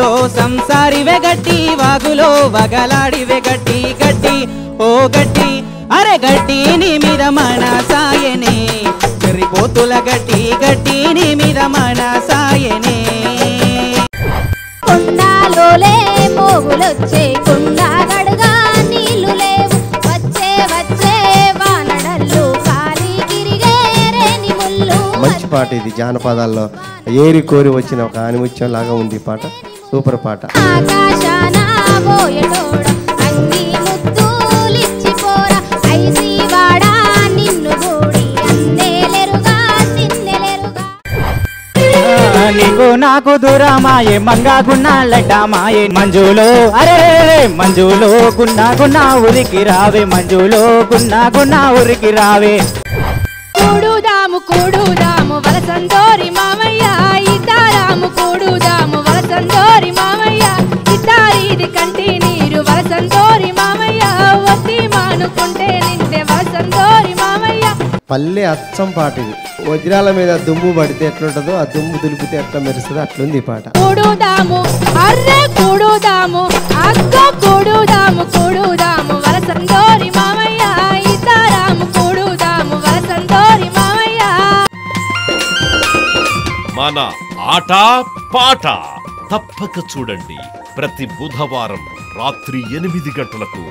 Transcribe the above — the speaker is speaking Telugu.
వాగులో సంసారివే గట్టి వాగులో వగలాడివే గట్టి గట్టి ఓ గట్టి అరే గట్టి నీ మీద మన సాయనే చెరిపోతుల గట్టి గట్టి నీ మీద మన సాయనే కొండాలోలే మోగులొచ్చే కొండా గడుగా నీళ్లు లేవు వచ్చే వచ్చే వానడల్లు కాలి గిరిగే రేని ముళ్ళు. మంచి పాట ఇది, జానపదాల్లో ఏరి కోరి వచ్చిన ఒక ఆనిముత్యం లాగా ఉంది ఈ పాట. సూపర్ పాట. ఆకాశాన బోయటోడ అంగి ముద్దులిచ్చిపోరా ఐసి వాడా నిన్ను గూడి అందెలెరుగా సిన్నెలెరుగా. నీకు నాకు దూరమాయే మంగా గున్నాలడ్డామాయే మంజులో అరే మంజులో గున్నా గున్నా ఉరికి రావే మంజులో గున్నా గున్నా ఉరికి రావే. కూడుదాము వలసందోరి మామయ్య ఇతారాము కూడుదాము వలసందోరి మామయ్య ఇతారీది కంటి నీరు వలసందోరి మామయ్య ఒత్తి మానుకుంటే నిండే వలసందోరి మామయ్య. పల్లె అచ్చం పాట ఇది. వజ్రాల మీద దుమ్ము పడితే ఎట్లుంటుందో ఆ దుమ్ము దులిపితే ఎట్లా మెరుస్తుందో అట్లుంది ఈ పాట. కూడుదాము అర్రే కూడుదాము అక్క కూడుదాము వలసందోరి మామయ్య ఇతారాము కూడుదాము వలసందోరి మామయ్య. మన ఆట పాట తప్పక చూడండి ప్రతి బుధవారం రాత్రి 8 గంటలకు